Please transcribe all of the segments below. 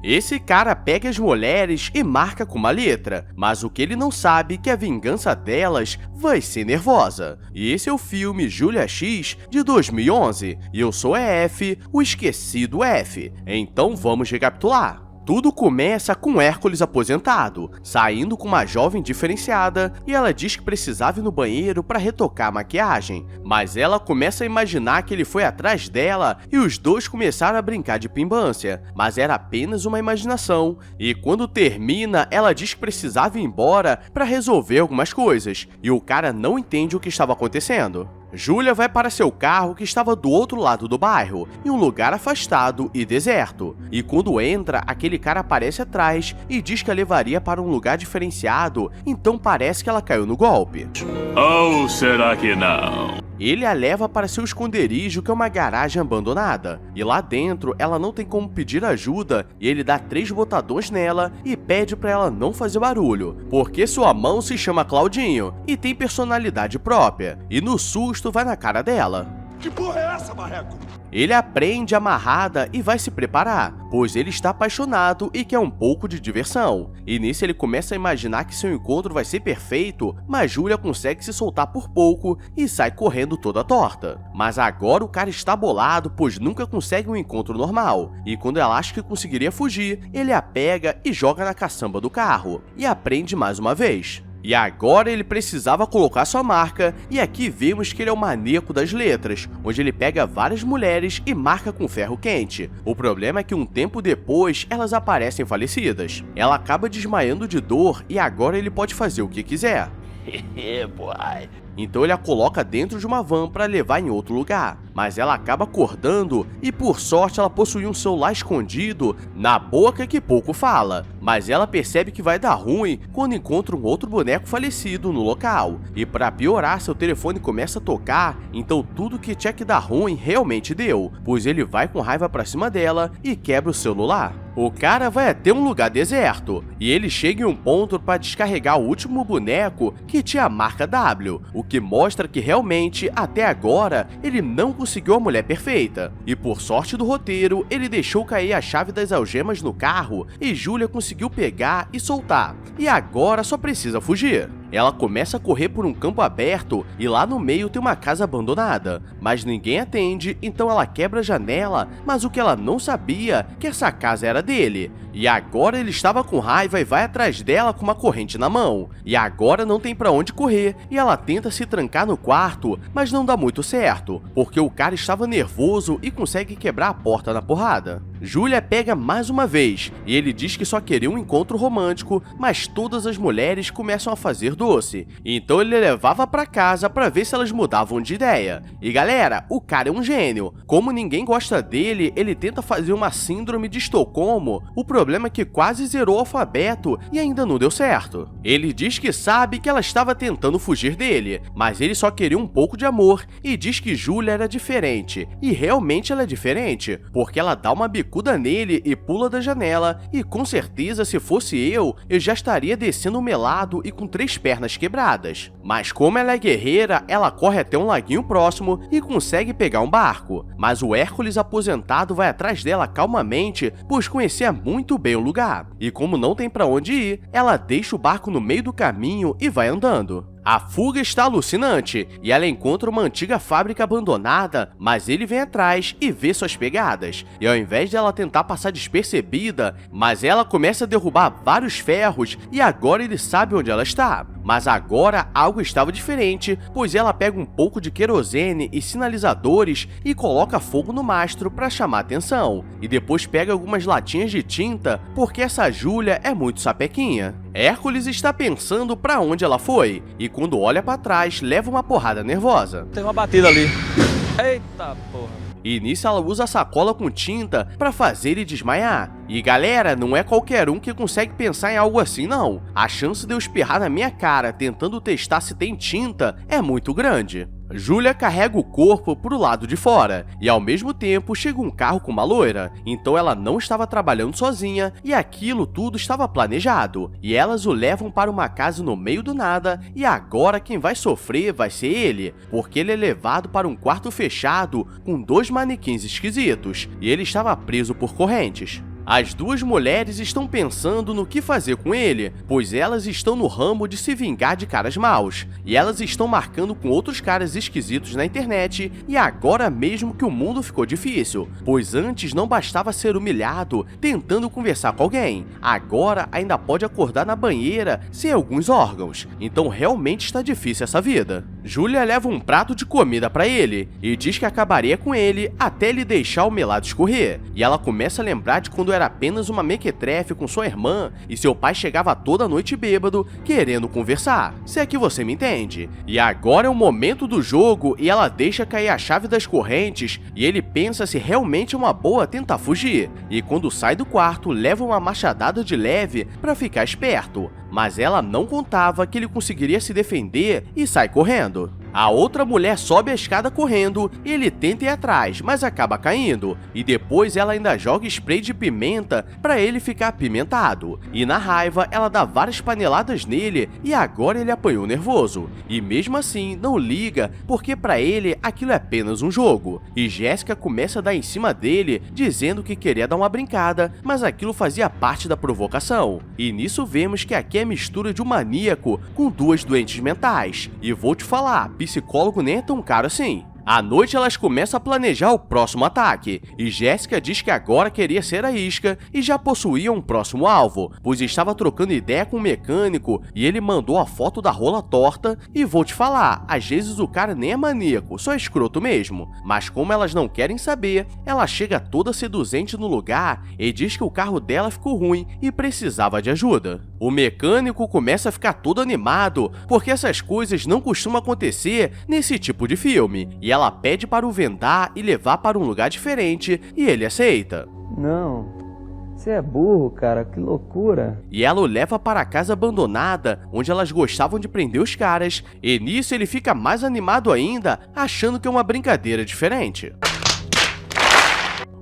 Esse cara pega as mulheres e marca com uma letra, mas o que ele não sabe é que a vingança delas vai ser nervosa. E esse é o filme Júlia X de 2011, e eu sou F, o esquecido F. Então vamos recapitular. Tudo começa com Hércules aposentado, saindo com uma jovem diferenciada, e ela diz que precisava ir no banheiro para retocar a maquiagem, mas ela começa a imaginar que ele foi atrás dela e os dois começaram a brincar de pimbância, mas era apenas uma imaginação, e quando termina, ela diz que precisava ir embora para resolver algumas coisas, e o cara não entende o que estava acontecendo. Júlia vai para seu carro que estava do outro lado do bairro, em um lugar afastado e deserto. E quando entra, aquele cara aparece atrás e diz que a levaria para um lugar diferenciado, então parece que ela caiu no golpe. Ou será que não? Ele a leva para seu esconderijo, que é uma garagem abandonada, e lá dentro ela não tem como pedir ajuda, e ele dá 3 botadões nela e pede para ela não fazer barulho, porque sua mão se chama Claudinho e tem personalidade própria, e no susto vai na cara dela. Que porra é essa, marreco? Ele a prende amarrada e vai se preparar, pois ele está apaixonado e quer um pouco de diversão. E nisso ele começa a imaginar que seu encontro vai ser perfeito, mas Júlia consegue se soltar por pouco e sai correndo toda torta. Mas agora o cara está bolado, pois nunca consegue um encontro normal, e quando ela acha que conseguiria fugir, ele a pega e joga na caçamba do carro, e a prende mais uma vez. E agora ele precisava colocar sua marca, e aqui vemos que ele é o maníaco das letras, onde ele pega várias mulheres e marca com ferro quente. O problema é que um tempo depois, elas aparecem falecidas. Ela acaba desmaiando de dor e agora ele pode fazer o que quiser. Então ele a coloca dentro de uma van para levar em outro lugar, mas ela acaba acordando e por sorte ela possui um celular escondido na boca que pouco fala, mas ela percebe que vai dar ruim quando encontra um outro boneco falecido no local, e para piorar seu telefone começa a tocar, então tudo que tinha que dar ruim realmente deu, pois ele vai com raiva para cima dela e quebra o celular. O cara vai até um lugar deserto, e ele chega em um ponto para descarregar o último boneco que tinha a marca W, o que mostra que realmente, até agora, ele não conseguiu a mulher perfeita. E por sorte do roteiro, ele deixou cair a chave das algemas no carro e Júlia conseguiu pegar e soltar. E agora só precisa fugir. Ela começa a correr por um campo aberto e lá no meio tem uma casa abandonada, mas ninguém atende, então ela quebra a janela, mas o que ela não sabia é que essa casa era dele. E agora ele estava com raiva e vai atrás dela com uma corrente na mão. E agora não tem pra onde correr, e ela tenta se trancar no quarto, mas não dá muito certo, porque o cara estava nervoso e consegue quebrar a porta na porrada. Júlia pega mais uma vez, e ele diz que só queria um encontro romântico, mas todas as mulheres começam a fazer doce. Então ele levava pra casa pra ver se elas mudavam de ideia. E galera, o cara é um gênio. Como ninguém gosta dele, ele tenta fazer uma síndrome de Estocolmo. O problema é que quase zerou o alfabeto e ainda não deu certo. Ele diz que sabe que ela estava tentando fugir dele, mas ele só queria um pouco de amor e diz que Júlia era diferente. E realmente ela é diferente, porque ela dá uma bicuda nele e pula da janela, e com certeza se fosse eu já estaria descendo melado e com 3 pernas quebradas. Mas como ela é guerreira, ela corre até um laguinho próximo e consegue pegar um barco. Mas o Hércules aposentado vai atrás dela calmamente, pois conhecia muito bem o lugar. E como não tem pra onde ir, ela deixa o barco no meio do caminho e vai andando. A fuga está alucinante, e ela encontra uma antiga fábrica abandonada, mas ele vem atrás e vê suas pegadas. E ao invés de ela tentar passar despercebida, mas ela começa a derrubar vários ferros e agora ele sabe onde ela está. Mas agora algo estava diferente, pois ela pega um pouco de querosene e sinalizadores e coloca fogo no mastro para chamar atenção. E depois pega algumas latinhas de tinta, porque essa Júlia é muito sapequinha. Hércules está pensando para onde ela foi, e quando olha para trás, leva uma porrada nervosa. Tem uma batida ali. Eita porra. E nisso ela usa a sacola com tinta para fazer ele desmaiar. E galera, não é qualquer um que consegue pensar em algo assim não. A chance de eu espirrar na minha cara tentando testar se tem tinta é muito grande. Júlia carrega o corpo pro lado de fora, e ao mesmo tempo chega um carro com uma loira, então ela não estava trabalhando sozinha e aquilo tudo estava planejado, e elas o levam para uma casa no meio do nada, e agora quem vai sofrer vai ser ele, porque ele é levado para um quarto fechado com 2 manequins esquisitos, e ele estava preso por correntes. As duas mulheres estão pensando no que fazer com ele, pois elas estão no ramo de se vingar de caras maus, e elas estão marcando com outros caras esquisitos na internet, e agora mesmo que o mundo ficou difícil, pois antes não bastava ser humilhado tentando conversar com alguém, agora ainda pode acordar na banheira sem alguns órgãos, então realmente está difícil essa vida. Julia leva um prato de comida pra ele, e diz que acabaria com ele até ele deixar o melado escorrer, e ela começa a lembrar de quando era apenas uma mequetrefe com sua irmã e seu pai chegava toda noite bêbado querendo conversar, se é que você me entende. E agora é o momento do jogo e ela deixa cair a chave das correntes e ele pensa se realmente é uma boa tentar fugir, e quando sai do quarto leva uma machadada de leve pra ficar esperto, mas ela não contava que ele conseguiria se defender e sai correndo. A outra mulher sobe a escada correndo e ele tenta ir atrás, mas acaba caindo, e depois ela ainda joga spray de pimenta pra ele ficar apimentado, e na raiva ela dá várias paneladas nele e agora ele apanhou nervoso, e mesmo assim não liga porque pra ele aquilo é apenas um jogo, e Jessica começa a dar em cima dele dizendo que queria dar uma brincada, mas aquilo fazia parte da provocação, e nisso vemos que aqui é a mistura de um maníaco com duas doentes mentais, e vou te falar, psicólogo nem é tão caro assim. À noite elas começam a planejar o próximo ataque, e Jessica diz que agora queria ser a isca e já possuía um próximo alvo, pois estava trocando ideia com o mecânico e ele mandou a foto da rola torta, e vou te falar, às vezes o cara nem é maníaco, só é escroto mesmo. Mas como elas não querem saber, ela chega toda seduzente no lugar e diz que o carro dela ficou ruim e precisava de ajuda. O mecânico começa a ficar todo animado, porque essas coisas não costumam acontecer nesse tipo de filme, e ela pede para o vendar e levar para um lugar diferente, e ele aceita. Não, você é burro, cara, que loucura. E ela o leva para a casa abandonada, onde elas gostavam de prender os caras, e nisso ele fica mais animado ainda, achando que é uma brincadeira diferente.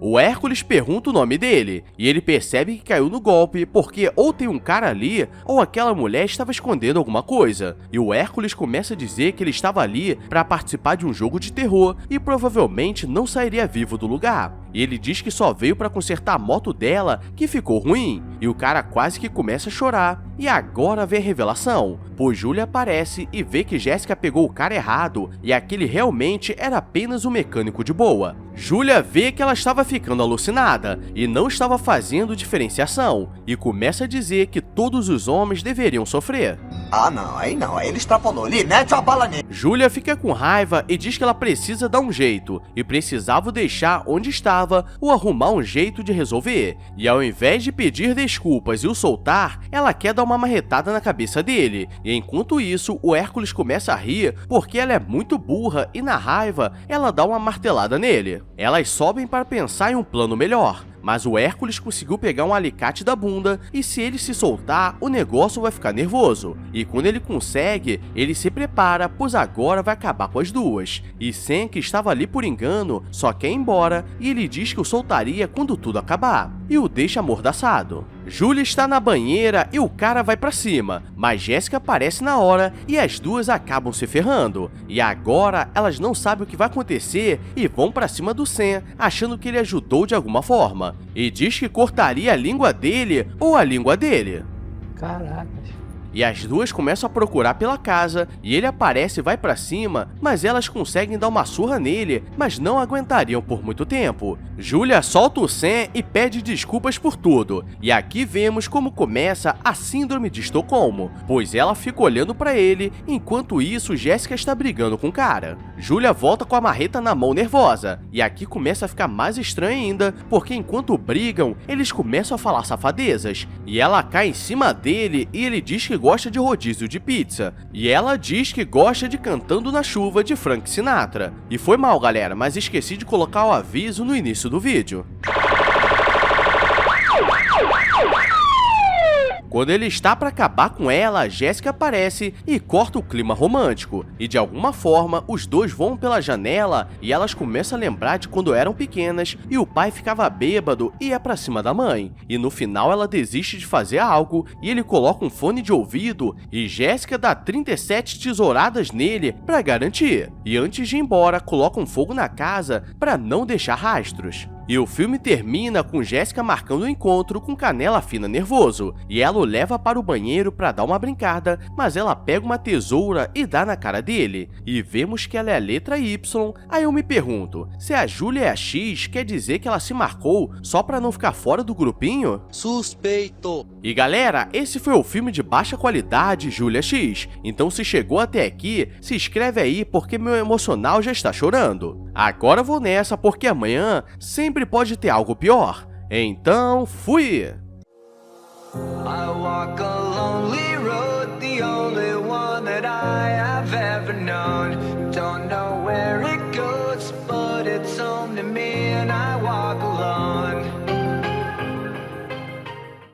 O Hércules pergunta o nome dele, e ele percebe que caiu no golpe porque ou tem um cara ali, ou aquela mulher estava escondendo alguma coisa. E o Hércules começa a dizer que ele estava ali para participar de um jogo de terror e provavelmente não sairia vivo do lugar. E ele diz que só veio para consertar a moto dela, que ficou ruim. E o cara quase que começa a chorar. E agora vem a revelação, pois Julia aparece e vê que Jessica pegou o cara errado, e aquele realmente era apenas um mecânico de boa. Julia vê que ela estava ficando alucinada, e não estava fazendo diferenciação, e começa a dizer que todos os homens deveriam sofrer. Ah, não, aí ele extrapolou. Ali, mete a bala nele. Julia fica com raiva e diz que ela precisa dar um jeito, e precisava o deixar onde estava ou arrumar um jeito de resolver. E ao invés de pedir desculpas e o soltar, ela quer dar uma marretada na cabeça dele. E enquanto isso, o Hércules começa a rir porque ela é muito burra e na raiva ela dá uma martelada nele. Elas sobem para pensar em um plano melhor, mas o Hércules conseguiu pegar um alicate da bunda e se ele se soltar, o negócio vai ficar nervoso. E quando ele consegue, ele se prepara, pois agora vai acabar com as duas. E Sam, que estava ali por engano, só quer ir embora e ele diz que o soltaria quando tudo acabar, e o deixa amordaçado. Julia está na banheira e o cara vai pra cima, mas Jessica aparece na hora e as duas acabam se ferrando. E agora elas não sabem o que vai acontecer e vão pra cima do Sam, achando que ele ajudou de alguma forma. E diz que cortaria a língua dele ou a língua dele. Caracas. E as duas começam a procurar pela casa, e ele aparece e vai pra cima, mas elas conseguem dar uma surra nele, mas não aguentariam por muito tempo. Julia solta o Sam e pede desculpas por tudo, e aqui vemos como começa a síndrome de Estocolmo, pois ela fica olhando pra ele, enquanto isso Jessica está brigando com o cara. Julia volta com a marreta na mão nervosa, e aqui começa a ficar mais estranho ainda, porque enquanto brigam, eles começam a falar safadezas, e ela cai em cima dele e ele diz que gosta de rodízio de pizza, e ela diz que gosta de Cantando na Chuva de Frank Sinatra. E foi mal, galera, mas esqueci de colocar o aviso no início do vídeo. Quando ele está para acabar com ela, Jessica aparece e corta o clima romântico, e de alguma forma os dois vão pela janela e elas começam a lembrar de quando eram pequenas e o pai ficava bêbado e ia pra cima da mãe, e no final ela desiste de fazer algo e ele coloca um fone de ouvido e Jessica dá 37 tesouradas nele para garantir, e antes de ir embora coloca um fogo na casa para não deixar rastros. E o filme termina com Jéssica marcando o encontro com Canela Fina nervoso, e ela o leva para o banheiro para dar uma brincada, mas ela pega uma tesoura e dá na cara dele, e vemos que ela é a letra Y. Aí eu me pergunto, se a Júlia é a X, quer dizer que ela se marcou só para não ficar fora do grupinho? Suspeito. E galera, esse foi o filme de baixa qualidade Júlia X, então se chegou até aqui, se inscreve aí porque meu emocional já está chorando. Agora vou nessa porque amanhã sempre pode ter algo pior. Então, fui! I walk a lonely road, the only one that I have ever known.